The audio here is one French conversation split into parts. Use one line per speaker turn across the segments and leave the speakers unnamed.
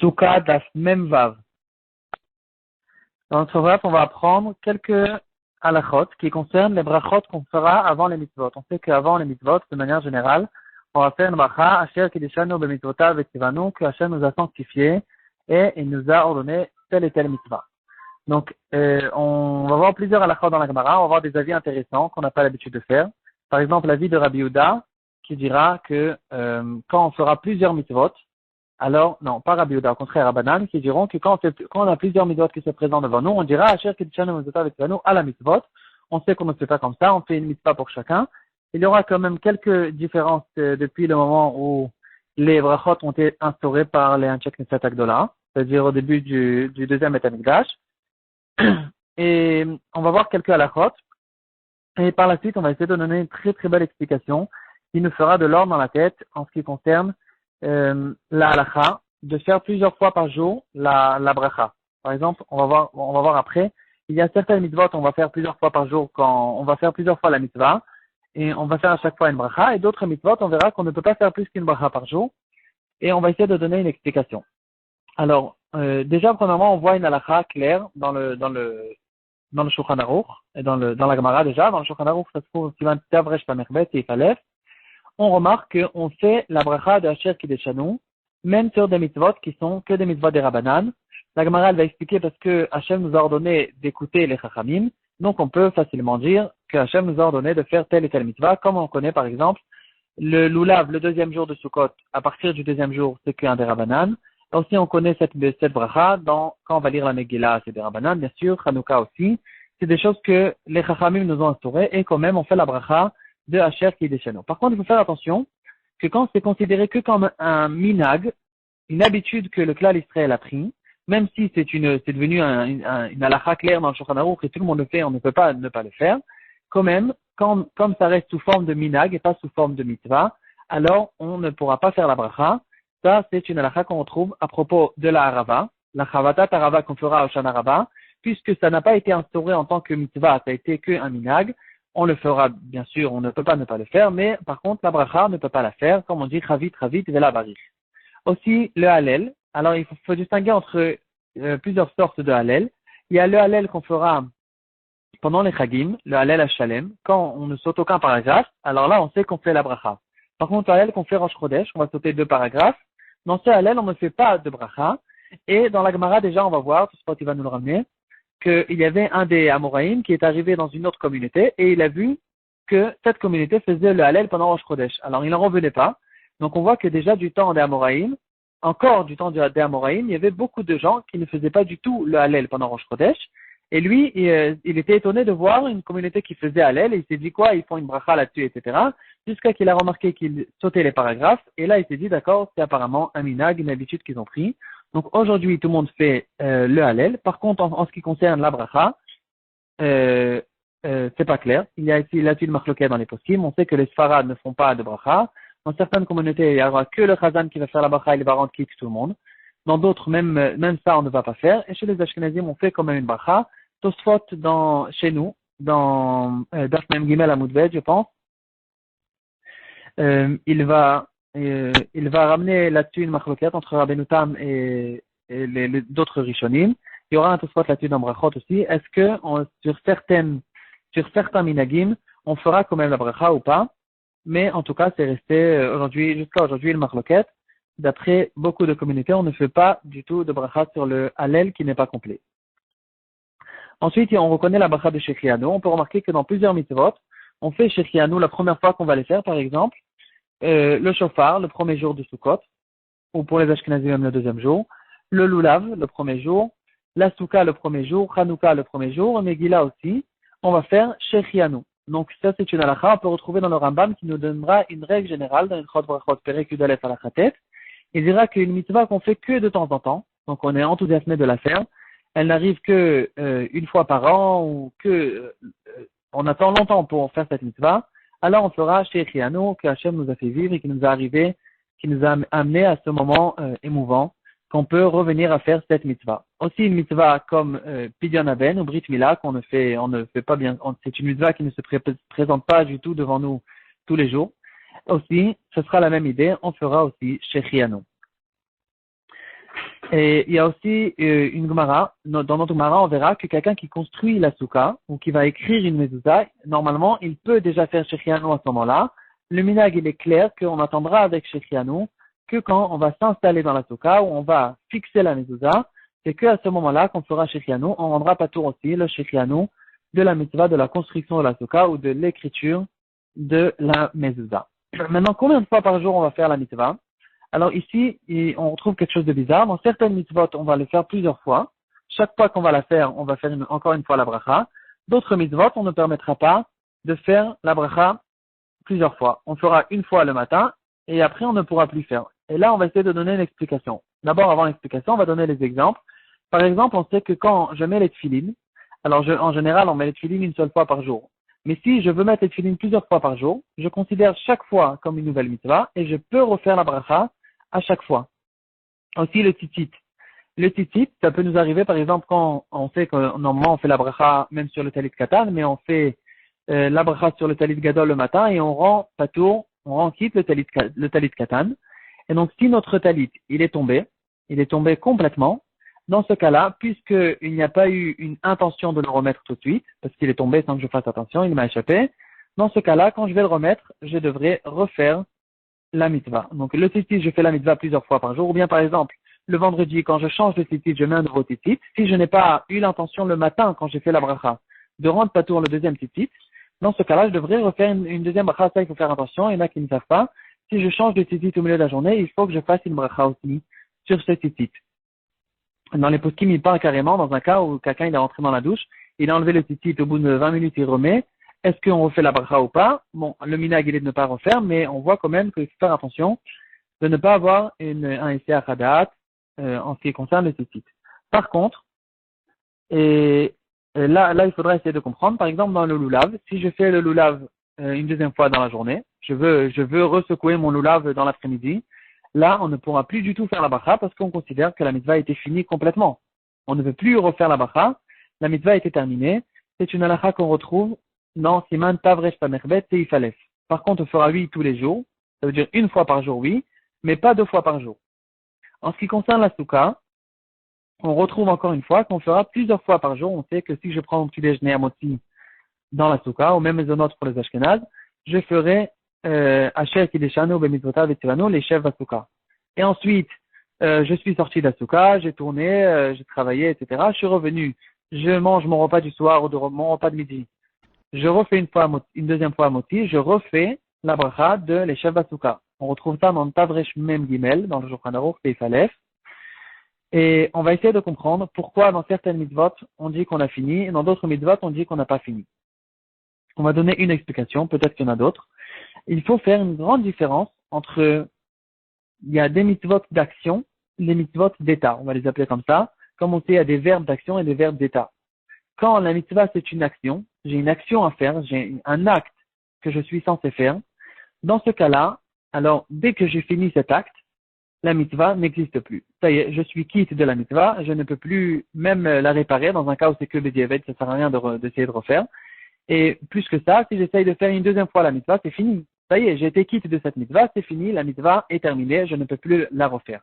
Souka das Memvav. Dans notre bref, on va apprendre quelques halachot qui concernent les brachot qu'on fera avant les mitzvot. On sait qu'avant les mitzvot, de manière générale, on va faire une bracha, Asher Kiddushanu b'mitzvotav v'tzivanu, que Hashem nous a sanctifié et il nous a ordonné telle et telle mitzvah. Donc, on va voir plusieurs halachot dans la Gemara, on va voir des avis intéressants qu'on n'a pas l'habitude de faire. Par exemple, l'avis de Rabbi Yehuda, qui dira que quand on fera plusieurs mitzvot, alors, non, pas Rabbi Yehuda, au contraire, Rabbanan, qui diront que quand on a plusieurs mitzvot qui se présentent devant nous, on dira Asher Kiddushanu b'mitzvotav v'tzivanu à la mitzvot. On sait qu'on ne fait pas comme ça, on fait une mitzvah pour chacun. Il y aura quand même quelques différences depuis le moment où les brachot ont été instaurés par les Anshei Knesset Agdola, c'est-à-dire au début du deuxième Beit Hamikdash. Et on va voir quelques halachot. Et par la suite, on va essayer de donner une très très belle explication qui nous fera de l'ordre dans la tête en ce qui concerne la halacha, de faire plusieurs fois par jour la bracha. Par exemple, on va voir après, il y a certaines mitzvot, on va faire plusieurs fois par jour quand on va faire plusieurs fois la mitzvah. Et on va faire à chaque fois une bracha, et d'autres mitzvot, on verra qu'on ne peut pas faire plus qu'une bracha par jour, et on va essayer de donner une explication. Alors, déjà, premièrement, on voit une halakha claire dans le Shulchan Aruch, et dans la Gemara déjà, dans le Shulchan Aruch, ça se trouve, Sivan Tav Resh PamerBet et Ifalef, on remarque qu'on fait la bracha de Asher Kiddushanu, même sur des mitzvot qui sont que des mitzvot des Rabbanan. La Gemara, elle va expliquer parce que Hashem nous a ordonné d'écouter les Chachamim, donc on peut facilement dire que Hashem nous a ordonné de faire telle et telle mitzvah, comme on connaît par exemple le Lulav, le deuxième jour de Sukkot, à partir du deuxième jour, c'est qu'un des Rabbanan. Aussi on connaît cette bracha quand on va lire la Megillah, c'est des Rabbanan, bien sûr, Hanouka aussi. C'est des choses que les Chachamim nous ont instaurées et quand même on fait la bracha de Asher Kiddushanu. Par contre, il faut faire attention que quand c'est considéré que comme un minag, une habitude que le Klal Israël a pris, même si c'est devenu une halakha claire dans le Shulchan Aruch et tout le monde le fait, on ne peut pas ne pas le faire. Quand même, comme ça reste sous forme de minag et pas sous forme de mitzvah, alors on ne pourra pas faire la bracha. Ça, c'est une halakha qu'on retrouve à propos de la harava, la chavatat harava qu'on fera au Shana Rabbah, puisque ça n'a pas été instauré en tant que mitzvah, ça a été que un minag. On le fera, bien sûr, on ne peut pas ne pas le faire, mais par contre, la bracha ne peut pas la faire, comme on dit, chavit, vela barich. Aussi, le halel. Alors, il faut distinguer entre plusieurs sortes de halel. Il y a le halel qu'on fera pendant les chagim, le halel Hashalem. Quand on ne saute aucun paragraphe, alors là, on sait qu'on fait la bracha. Par contre, le halel qu'on fait Rosh Chodesh, on va sauter 2 paragraphes. Dans ce halel, on ne fait pas de bracha. Et dans la Gemara, déjà, on va voir, ce spot, il va nous le ramener, qu'il y avait un des Amoraïm qui est arrivé dans une autre communauté et il a vu que cette communauté faisait le halel pendant Rosh Chodesh. Alors, il n'en revenait pas. Donc, on voit que déjà du temps des Amoraïm, encore du temps des Amoraïm, il y avait beaucoup de gens qui ne faisaient pas du tout le Hallel pendant Rosh Chodesh. Et lui, il était étonné de voir une communauté qui faisait Hallel et il s'est dit quoi, ils font une bracha là-dessus, etc. Jusqu'à qu'il a remarqué qu'ils sautaient les paragraphes. Et là, il s'est dit, d'accord, c'est apparemment un minag, une habitude qu'ils ont pris. Donc aujourd'hui, tout le monde fait le Hallel. Par contre, en ce qui concerne la bracha, c'est pas clair. Il y a ici là-dessus le marloquet dans les poskim. On sait que les Sfarad ne font pas de bracha. Dans certaines communautés, il n'y aura que le Chazan qui va faire la bracha et il va rendre quitte tout le monde. Dans d'autres, même ça, on ne va pas faire. Et chez les Ashkenazim, on fait quand même une bracha. Tosfot chez nous, dans Daf Mem Gimel Amudbet, je pense, il va ramener là-dessus une machloket entre Rabbeinu Tam et les d'autres Rishonim. Il y aura un Tosfot là-dessus dans Brachot aussi. Est-ce que sur certains minagim, on fera quand même la bracha ou pas? Mais en tout cas, c'est resté jusqu'à aujourd'hui le marloquet. D'après beaucoup de communautés, on ne fait pas du tout de bracha sur le halel qui n'est pas complet. Ensuite, on reconnaît la bracha de Shechianu. On peut remarquer que dans plusieurs mitzvot, on fait Shechianu la première fois qu'on va les faire, par exemple, le shofar, le premier jour du Sukkot, ou pour les Ashkenazim même le deuxième jour, le lulav, le premier jour, la souka le premier jour, Hanouka le premier jour, Megillah aussi, on va faire Shechianu. Donc ça c'est une halakha, on peut retrouver dans le Rambam qui nous donnera une règle générale dans une Chod Brachot Perek Yudalef Halachatet. Il dira qu'une mitzvah qu'on fait que de temps en temps, donc on est enthousiasmé de la faire, elle n'arrive que une fois par an ou que on attend longtemps pour faire cette mitzvah, alors on fera Shechianu que Hashem nous a fait vivre et qui nous a amené à ce moment émouvant qu'on peut revenir à faire cette mitzvah. Aussi une mitzvah comme Pidyon Aben ou Brit Mila on ne fait pas bien, c'est une mitzvah qui ne se présente pas du tout devant nous tous les jours. Aussi, ce sera la même idée, on fera aussi Shechianu. Et il y a aussi une Gemara, dans notre Gemara, on verra que quelqu'un qui construit la souka ou qui va écrire une mezouza, normalement, il peut déjà faire Shechianu à ce moment-là. Le minag, il est clair qu'on attendra avec Shechianu que quand on va s'installer dans la souka, où on va fixer la mezouza, c'est qu'à ce moment-là qu'on fera Shechianu, on rendra pas tour aussi le Shechianu de la mitzvah, de la construction de la souka ou de l'écriture de la mezouza. Maintenant, combien de fois par jour on va faire la mitzvah? Alors ici, on retrouve quelque chose de bizarre. Dans certaines mitzvot, on va le faire plusieurs fois. Chaque fois qu'on va la faire, on va faire encore une fois la bracha. D'autres mitzvot, on ne permettra pas de faire la bracha plusieurs fois. On fera une fois le matin et après on ne pourra plus faire. Et là, on va essayer de donner une explication. D'abord, avant l'explication, on va donner les exemples. Par exemple, on sait que quand je mets les tefilines, alors en général, on met les tefilines une seule fois par jour. Mais si je veux mettre les tefilines plusieurs fois par jour, je considère chaque fois comme une nouvelle mitzvah et je peux refaire la bracha à chaque fois. Aussi le titit. Le titit, ça peut nous arriver par exemple quand on sait que normalement on fait la bracha même sur le talit katan, mais on fait la bracha sur le talit gadol le matin et on rend patour, on rend quitte le talit katan. Et donc si notre talit il est tombé complètement, dans ce cas-là, puisqu'il n'y a pas eu une intention de le remettre tout de suite, parce qu'il est tombé sans que je fasse attention, il m'a échappé, dans ce cas-là, quand je vais le remettre, je devrais refaire la mitzvah. Donc le titit, je fais la mitzvah plusieurs fois par jour, ou bien par exemple, le vendredi, quand je change de titit, je mets un nouveau titit. Si je n'ai pas eu l'intention le matin, quand j'ai fait la bracha, de rendre patour le deuxième titit, dans ce cas-là, je devrais refaire une deuxième bracha. Ça, il faut faire attention, il y en a qui ne savent pas. Si je change de titit au milieu de la journée, il faut que je fasse une bracha aussi sur ce titit. Dans les poskim, il parle carrément dans un cas où quelqu'un il est rentré dans la douche, il a enlevé le titit, au bout de 20 minutes, il remet. Est-ce qu'on refait la bracha ou pas? Bon, le minag, il est de ne pas refaire, mais on voit quand même qu'il faut faire attention de ne pas avoir un essai à Khadat en ce qui concerne le titit. Par contre, là, il faudra essayer de comprendre. Par exemple, dans le lulav, si je fais le lulav une deuxième fois dans la journée, je veux ressecouer mon lulav dans l'après-midi, là, on ne pourra plus du tout faire la bracha parce qu'on considère que la mitzvah a été finie complètement. On ne veut plus refaire la bracha. La mitzvah a été terminée. C'est une halakha qu'on retrouve dans Siman Tavresh Pamerbet Seif Aleph. Par contre, on fera 8 tous les jours. Ça veut dire une fois par jour, oui, mais pas 2 fois par jour. En ce qui concerne la souka, on retrouve encore une fois qu'on fera plusieurs fois par jour. On sait que si je prends mon petit déjeuner à moti dans la souka, ou même les zonotes pour les Ashkenaz, je ferai Asher Kideshanu Bemitzvotav Etivanu, les chefs Vasuka. Et ensuite, je suis sorti de la souka, j'ai tourné, j'ai travaillé, etc. Je suis revenu, je mange mon repas du soir ou mon repas de midi. Je refais une deuxième fois à moti, je refais la bracha de les chefs Vasuka. On retrouve ça dans le Tavresh Mem Gimel, dans le Shulchan Aruch Seif Aleph. Et on va essayer de comprendre pourquoi dans certaines mitzvot, on dit qu'on a fini, et dans d'autres mitzvot, on dit qu'on n'a pas fini. On va donner une explication, peut-être qu'il y en a d'autres. Il faut faire une grande différence entre, il y a des mitzvot d'action, des mitzvot d'état, on va les appeler comme ça. Comme on sait, il y a des verbes d'action et des verbes d'état. Quand la mitzvah c'est une action, j'ai une action à faire, j'ai un acte que je suis censé faire. Dans ce cas-là, alors dès que j'ai fini cet acte, la mitzvah n'existe plus. Ça y est, je suis quitte de la mitzvah, je ne peux plus même la réparer dans un cas où c'est que Bediavad, ça sert à rien d'essayer de refaire. Et plus que ça, si j'essaye de faire une deuxième fois la mitzvah, c'est fini. Ça y est, j'ai été quitte de cette mitzvah, c'est fini, la mitzvah est terminée, je ne peux plus la refaire.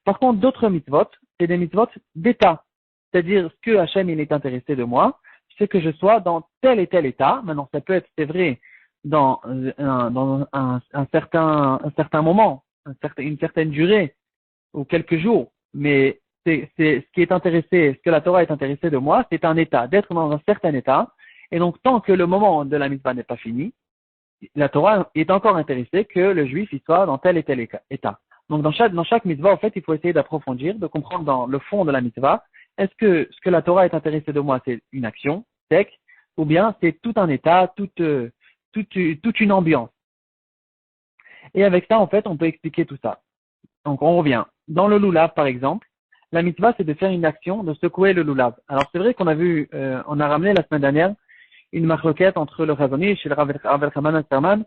Par contre, d'autres mitzvot, c'est des mitzvot d'état. C'est-à-dire, ce que Hachem il est intéressé de moi, c'est que je sois dans tel et tel état. Maintenant, ça peut être, c'est vrai, dans un certain moment, une certaine durée, ou quelques jours. Mais c'est ce qui est intéressé, ce que la Torah est intéressée de moi, c'est un état, d'être dans un certain état. Et donc, tant que le moment de la mitzvah n'est pas fini, la Torah est encore intéressée que le juif y soit dans tel et tel état. Donc, dans chaque mitzvah, en fait, il faut essayer d'approfondir, de comprendre dans le fond de la mitzvah, est-ce que ce que la Torah est intéressée de moi, c'est une action, sec, ou bien c'est tout un état, toute une ambiance. Et avec ça, en fait, on peut expliquer tout ça. Donc, on revient. Dans le lulav, par exemple, la mitzvah, c'est de faire une action, de secouer le lulav. Alors, c'est vrai qu'on a vu, on a ramené la semaine dernière une marloquette entre le Chazonish et le Rav Elchanan Asterman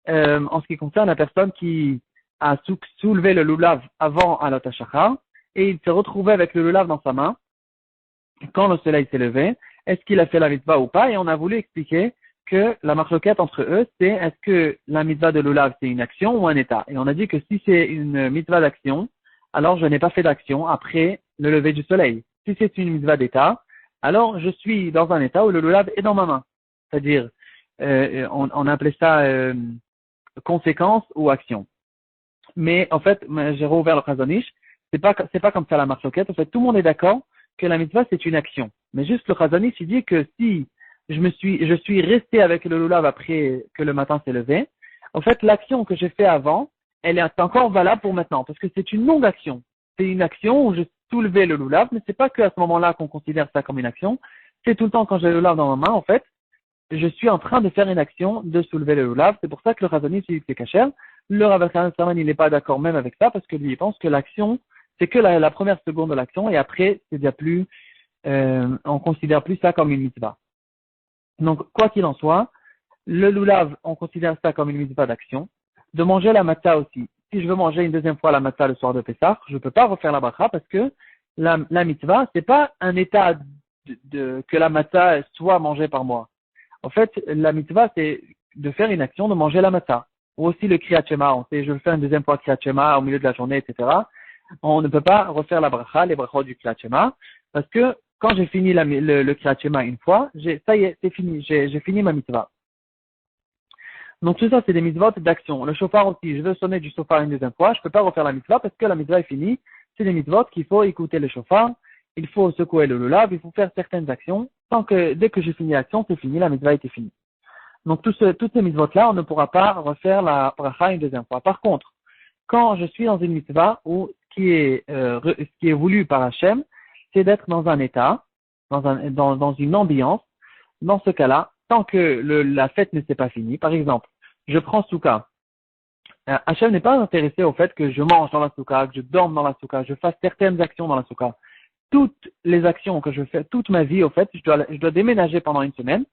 en ce qui concerne la personne qui a soulevé le lulav avant Alot HaShachar et il s'est retrouvé avec le lulav dans sa main quand le soleil s'est levé. Est-ce qu'il a fait la mitzvah ou pas? Et on a voulu expliquer que la marloquette entre eux, c'est est-ce que la mitzvah de lulav c'est une action ou un état? Et on a dit que si c'est une mitzvah d'action, alors je n'ai pas fait d'action après le lever du soleil. Si c'est une mitzvah d'état, alors je suis dans un état où le lulav est dans ma main. C'est-à-dire, on appelait ça conséquence ou action. Mais en fait, j'ai rouvert le Chazon Ish, c'est pas comme ça la marloquette. En fait, tout le monde est d'accord que la mitzvah c'est une action. Mais juste le Chazon Ish, il dit que si je suis resté avec le lulav après que le matin s'est levé, en fait, l'action que j'ai fait avant, elle est encore valable pour maintenant, parce que c'est une longue action. C'est une action où je soulevais le lulav, mais c'est pas qu'à ce moment-là qu'on considère ça comme une action. C'est tout le temps quand j'ai le lulav dans ma main, en fait, je suis en train de faire une action de soulever le lulav. C'est pour ça que le Chazon Ish dit que c'est kasher. Le Rav Salman, il n'est pas d'accord même avec ça, parce que lui, il pense que l'action, c'est que la première seconde de l'action, et après, c'est déjà plus, on considère plus ça comme une mitzvah. Donc, quoi qu'il en soit, le lulav, on considère ça comme une mitzvah d'action. De manger la matzah aussi. Si je veux manger une deuxième fois la matzah le soir de Pessah, je ne peux pas refaire la bracha parce que la mitzvah, c'est pas un état que la matzah soit mangée par moi. En fait, la mitzvah, c'est de faire une action, de manger la matzah. Ou aussi le kriyat shema. On sait, je veux faire une deuxième fois kriyat shema au milieu de la journée, etc. On ne peut pas refaire la bracha, les brachot du kriyat shema, parce que quand j'ai fini le kriyat shema une fois, ça y est, c'est fini, j'ai fini ma mitzvah. Donc tout ça, c'est des mitzvot d'action. Le shofar aussi, je veux sonner du shofar une deuxième fois, je peux pas refaire la mitzvah parce que la mitzvah est finie. C'est des mitzvot qu'il faut écouter le shofar, il faut secouer le lulav, il faut faire certaines actions. Tant que, dès que j'ai fini l'action, c'est fini, la mitzvah était finie. Donc toutes ces mitzvot-là, on ne pourra pas refaire la bracha une deuxième fois. Par contre, quand je suis dans une mitzvah où ce qui est voulu par Hachem, c'est d'être dans un état, dans une ambiance. Dans ce cas-là, tant que la fête ne s'est pas finie, par exemple, je prends souka. Hachem n'est pas intéressé au fait que je mange dans la souka, que je dorme dans la souka, je fasse certaines actions dans la souka. Toutes les actions que je fais, toute ma vie, au fait, je dois déménager pendant une semaine.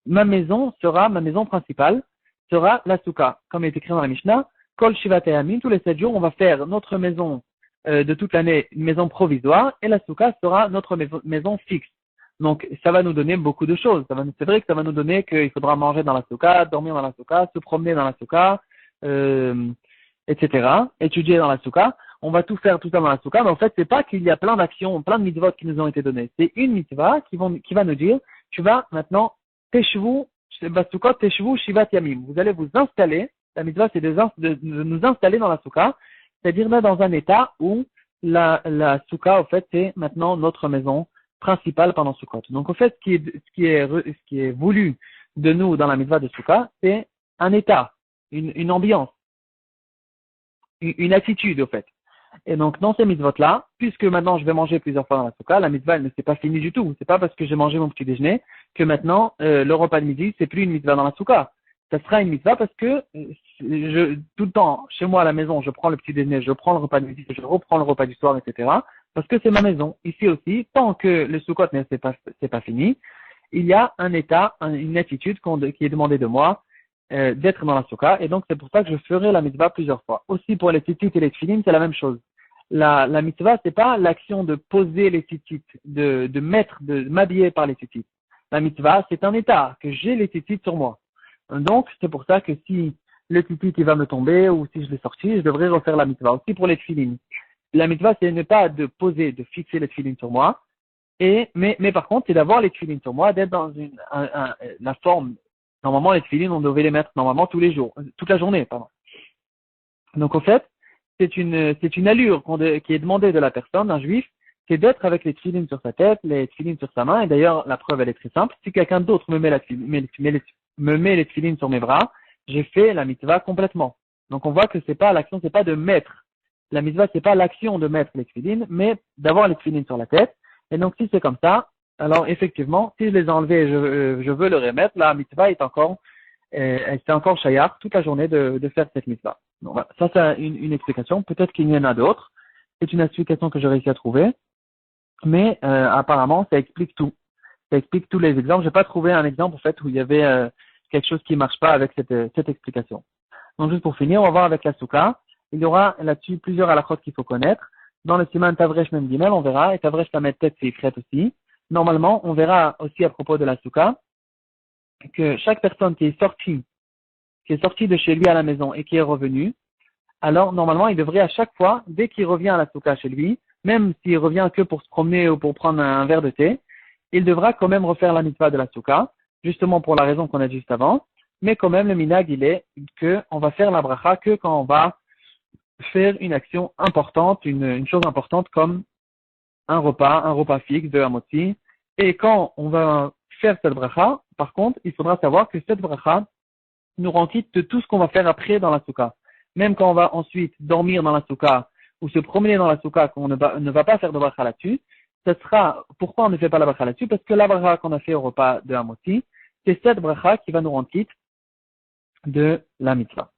Ma maison principale sera la souka. Comme il est écrit dans la Mishnah, Kol Shivat Yamim, tous les 7 jours, on va faire notre maison de toute l'année, une maison provisoire, et la souka sera notre maison fixe. Donc, ça va nous donner beaucoup de choses. C'est vrai que ça va nous donner qu'il faudra manger dans la souka, dormir dans la souka, se promener dans la souka, etc., étudier dans la souka. On va tout faire tout ça dans la souka, mais en fait, c'est pas qu'il y a plein d'actions, plein de mitzvot qui nous ont été données. C'est une mitzvah qui va nous dire, tu vas maintenant, teshvu, basukot, teshvu, shivat yamim. Vous allez vous installer, la mitzvah, c'est de nous installer dans la souka, c'est-à-dire là, dans un état où la souka, en fait, c'est maintenant notre maison principal pendant Sukkot. Donc, au fait, ce qui est voulu de nous dans la mitzvah de Sukkot, c'est un état, une ambiance, une attitude, au fait. Et donc, dans ces mitzvot-là, puisque maintenant je vais manger plusieurs fois dans la Sukkot, la mitzvah, elle ne s'est pas finie du tout. C'est pas parce que j'ai mangé mon petit déjeuner que maintenant, le repas de midi, c'est plus une mitzvah dans la Sukkot. Ça sera une mitzvah parce que tout le temps, chez moi à la maison, je prends le petit déjeuner, je prends le repas de midi, je reprends le repas du soir, etc. Parce que c'est ma maison. Ici aussi, tant que le Sukkot ne c'est pas fini, il y a un état, une attitude qui est demandée de moi d'être dans la Sukkot. Et donc, c'est pour ça que je ferai la mitzvah plusieurs fois. Aussi, pour les tzitzit et les tefilin, c'est la même chose. La mitzvah, c'est pas l'action de poser les tzitzit, de m'habiller par les tzitzit. La mitzvah, c'est un état, que j'ai les tzitzit sur moi. Donc, c'est pour ça que si le tzitzit il va me tomber ou si je l'ai sorti, je devrais refaire la mitzvah. Aussi pour les tefilin. La mitzvah, c'est ne pas de poser, de fixer les tefilin sur moi. Mais par contre, c'est d'avoir les tefilin sur moi, d'être dans la forme. Normalement, les tefilin, on devait les mettre normalement tous les jours, toute la journée, pardon. Donc, au fait, c'est une allure qui est demandée de la personne, d'un juif, c'est d'être avec les tefilin sur sa tête, les tefilin sur sa main. Et d'ailleurs, la preuve, elle est très simple. Si quelqu'un d'autre me met les tefilin sur mes bras, j'ai fait la mitzvah complètement. Donc, on voit que l'action, c'est pas de mettre. La mitzvah, c'est pas l'action de mettre les tefilin, mais d'avoir les tefilin sur la tête. Et donc, si c'est comme ça, alors effectivement, si je les ai enlevés et je veux le remettre, la mitzvah c'est encore shayar toute la journée de faire cette mitzvah. Donc, voilà. Ça, c'est une explication. Peut-être qu'il y en a d'autres. C'est une explication que j'ai réussi à trouver. Mais apparemment, ça explique tout. Ça explique tous les exemples. J'ai pas trouvé un exemple, en fait, où il y avait quelque chose qui marche pas avec cette explication. Donc, juste pour finir, on va voir avec la souka. Il y aura là-dessus plusieurs halakhot qu'il faut connaître. Dans le siman Tavresh Mem Gimel, on verra, et Tavresh Lamed Tet, c'est écrit aussi. Normalement, on verra aussi à propos de la souka, que chaque personne qui est sortie de chez lui à la maison et qui est revenue, alors normalement il devrait à chaque fois, dès qu'il revient à la souka chez lui, même s'il revient que pour se promener ou pour prendre un verre de thé, il devra quand même refaire la mitzvah de la souka, justement pour la raison qu'on a dit juste avant, mais quand même le minag il est qu'on va faire la bracha que quand on va faire une action importante, une chose importante comme un repas fixe de Hamotzi. Et quand on va faire cette bracha, par contre, il faudra savoir que cette bracha nous rend quitte de tout ce qu'on va faire après dans la souka. Même quand on va ensuite dormir dans la souka ou se promener dans la souka, qu'on ne va pas faire de bracha là-dessus, ce sera, pourquoi on ne fait pas la bracha là-dessus? Parce que la bracha qu'on a fait au repas de Hamotzi, c'est cette bracha qui va nous rendre quitte de la mitzvah.